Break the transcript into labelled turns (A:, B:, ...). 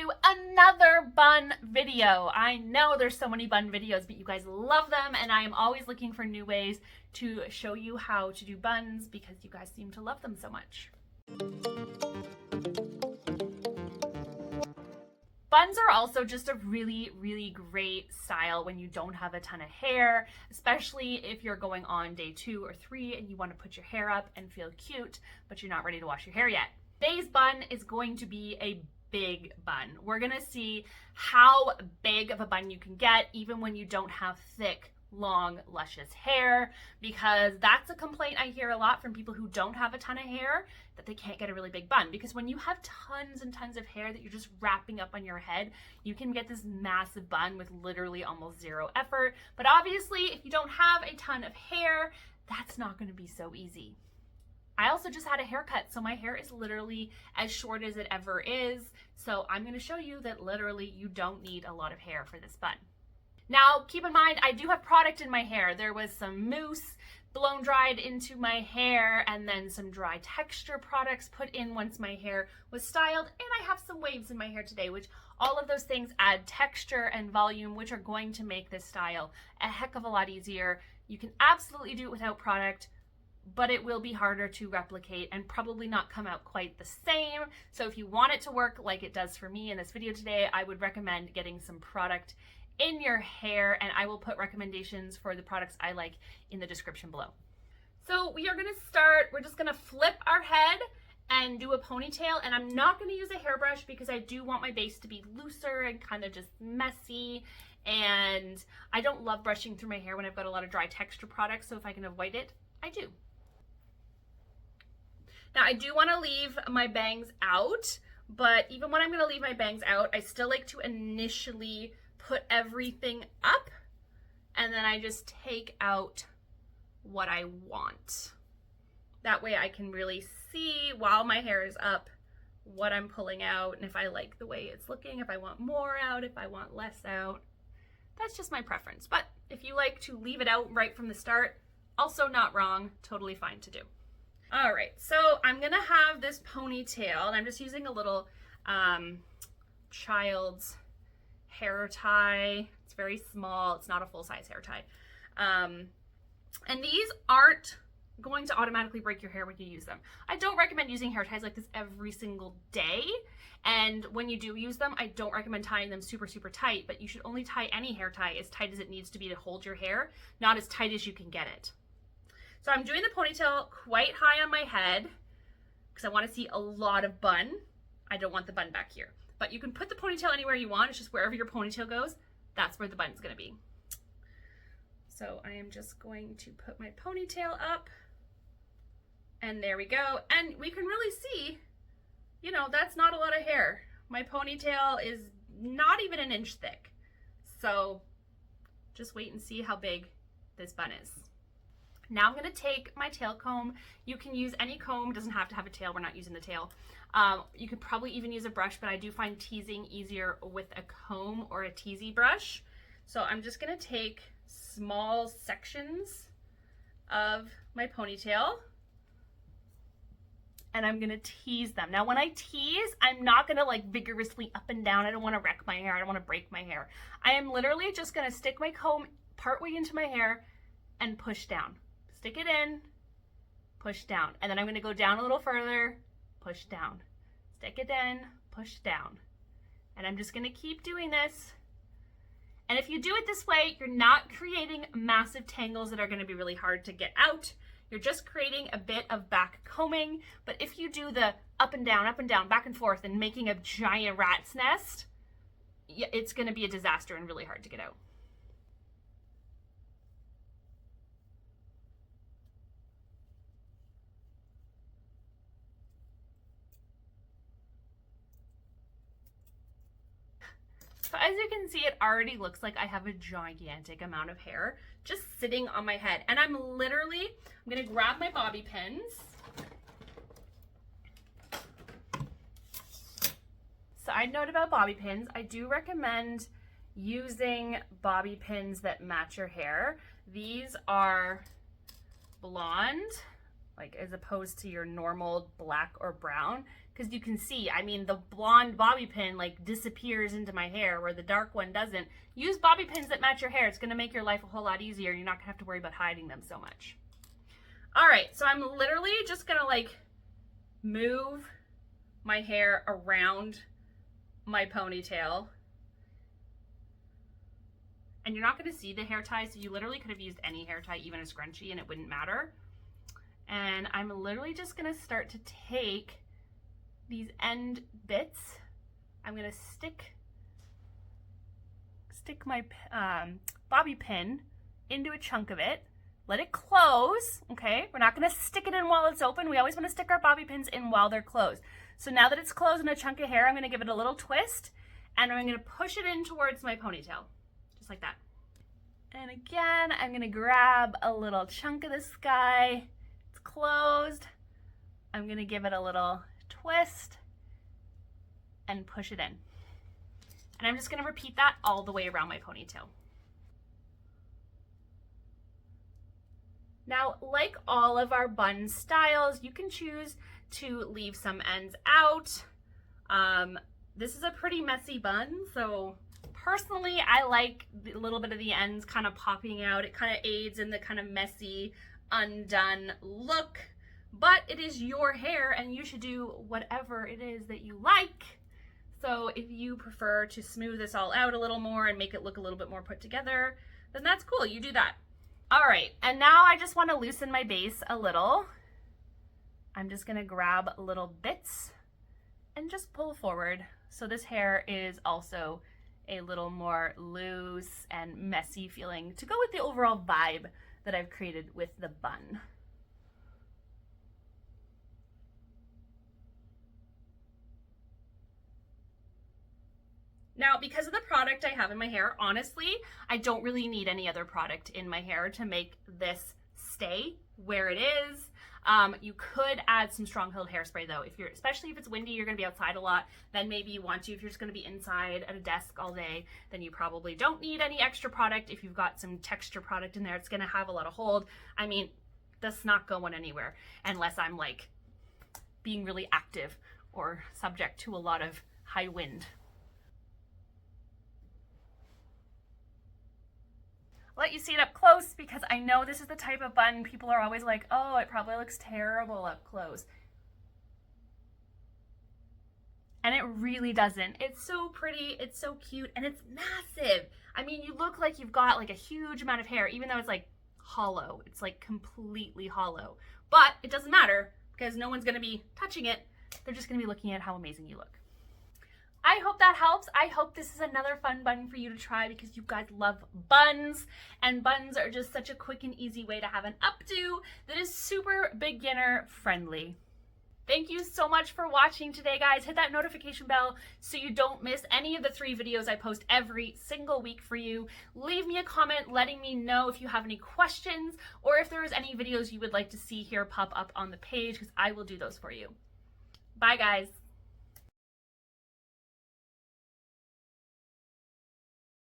A: to another bun video. I know there's so many bun videos, but you guys love them, and I am always looking for new ways to show you how to do buns because you guys seem to love them so much. Buns are also just a really great style when you don't have a ton of hair, especially if you're going on day 2 or 3 and you want to put your hair up and feel cute, but you're not ready to wash your hair yet. Today's bun is going to be a big bun. We're gonna see how big of a bun you can get even when you don't have thick, long, luscious hair, because that's a complaint I hear a lot from people who don't have a ton of hair, that they can't get a really big bun. Because when you have tons and tons of hair that you're just wrapping up on your head, you can get this massive bun with literally almost zero effort. But obviously, if you don't have a ton of hair, that's not going to be so easy. I also just had a haircut, so my hair is literally as short as it ever is. So I'm going to show you that literally you don't need a lot of hair for this bun. Now, keep in mind, I do have product in my hair. There was some mousse blown dried into my hair, and then some dry texture products put in once my hair was styled, and I have some waves in my hair today, which all of those things add texture and volume, which are going to make this style a heck of a lot easier. You can absolutely do it without product, but it will be harder to replicate and probably not come out quite the same. So if you want it to work like it does for me in this video today, I would recommend getting some product in your hair, and I will put recommendations for the products I like in the description below. So we are gonna start, we're just gonna flip our head and do a ponytail, and I'm not gonna use a hairbrush because I do want my base to be looser and kind of just messy, and I don't love brushing through my hair when I've got a lot of dry texture products, so if I can avoid it, I do. Now I do wanna leave my bangs out, but even when I'm gonna leave my bangs out, I still like to initially put everything up, and then I just take out what I want. That way I can really see while my hair is up what I'm pulling out, and if I like the way it's looking, if I want more out, if I want less out. That's just my preference. But if you like to leave it out right from the start, also not wrong, totally fine to do. All right, so I'm gonna have this ponytail, and I'm just using a little child's hair tie. It's very small. It's not a full-size hair tie. And these aren't going to automatically break your hair when you use them. I don't recommend using hair ties like this every single day. And when you do use them, I don't recommend tying them super tight, but you should only tie any hair tie as tight as it needs to be to hold your hair, not as tight as you can get it. So I'm doing the ponytail quite high on my head because I want to see a lot of bun. I don't want the bun back here. But you can put the ponytail anywhere you want. It's just wherever your ponytail goes, that's where the bun's gonna be. So I am just going to put my ponytail up, and there we go. And we can really see, you know, that's not a lot of hair. My ponytail is not even an inch thick. So just wait and see how big this bun is. Now I'm gonna take my tail comb. You can use any comb, doesn't have to have a tail, we're not using the tail. You could probably even use a brush, but I do find teasing easier with a comb or a teasy brush. So I'm just gonna take small sections of my ponytail, and I'm gonna tease them. Now when I tease, I'm not gonna like vigorously up and down. I don't wanna wreck my hair, I don't wanna break my hair. I am literally just gonna stick my comb partway into my hair and push down. Stick it in, push down. And then I'm gonna go down a little further, push down. Stick it in, push down. And I'm just gonna keep doing this. And if you do it this way, you're not creating massive tangles that are gonna be really hard to get out. You're just creating a bit of back combing. But if you do the up and down, back and forth, and making a giant rat's nest, it's gonna be a disaster and really hard to get out. So as you can see, it already looks like I have a gigantic amount of hair just sitting on my head. And I'm gonna grab my bobby pins. Side note about bobby pins, I do recommend using bobby pins that match your hair. These are blonde, like as opposed to your normal black or brown. because you can see, I mean, the blonde bobby pin like disappears into my hair where the dark one doesn't. Use bobby pins that match your hair. It's going to make your life a whole lot easier. You're not going to have to worry about hiding them so much. All right, so I'm literally just going to like move my hair around my ponytail. And you're not going to see the hair tie, so you literally could have used any hair tie, even a scrunchie, and it wouldn't matter. And I'm literally just going to start to take these end bits. I'm going to stick my bobby pin into a chunk of it. Let it close, okay? We're not going to stick it in while it's open. We always want to stick our bobby pins in while they're closed. So now that it's closed in a chunk of hair, I'm going to give it a little twist, and I'm going to push it in towards my ponytail. Just like that. And again, I'm gonna grab a little chunk of this guy. It's closed. I'm gonna give it a little twist and push it in. And I'm just gonna repeat that all the way around my ponytail. Now, like all of our bun styles, you can choose to leave some ends out. This is a pretty messy bun, so personally, I like a little bit of the ends kind of popping out. It kind of aids in the kind of messy, undone look, but it is your hair and you should do whatever it is that you like. So if you prefer to smooth this all out a little more and make it look a little bit more put together, then that's cool, you do that. All right, and now I just want to loosen my base a little. I'm just gonna grab little bits and just pull forward. So this hair is also a little more loose and messy feeling to go with the overall vibe that I've created with the bun. Now, because of the product I have in my hair, honestly, I don't really need any other product in my hair to make this stay where it is. You could add some strong-held hairspray though, especially if it's windy, you're gonna be outside a lot, then maybe you want to. If you're just gonna be inside at a desk all day, then you probably don't need any extra product. If you've got some texture product in there, it's gonna have a lot of hold. I mean, that's not going anywhere unless I'm like being really active or subject to a lot of high wind. Let you see it up close because I know this is the type of bun people are always like, oh, it probably looks terrible up close. And it really doesn't. It's so pretty, it's so cute, and it's massive. I mean, you look like you've got like a huge amount of hair, even though it's like hollow. It's like completely hollow. But it doesn't matter because no one's gonna be touching it. They're just gonna be looking at how amazing you look. I hope that helps. I hope this is another fun bun for you to try because you guys love buns, and buns are just such a quick and easy way to have an updo that is super beginner friendly. Thank you so much for watching today, guys. Hit that notification bell so you don't miss any of the 3 videos I post every single week for you. Leave me a comment letting me know if you have any questions or if there is any videos you would like to see here pop up on the page because I will do those for you. Bye, guys.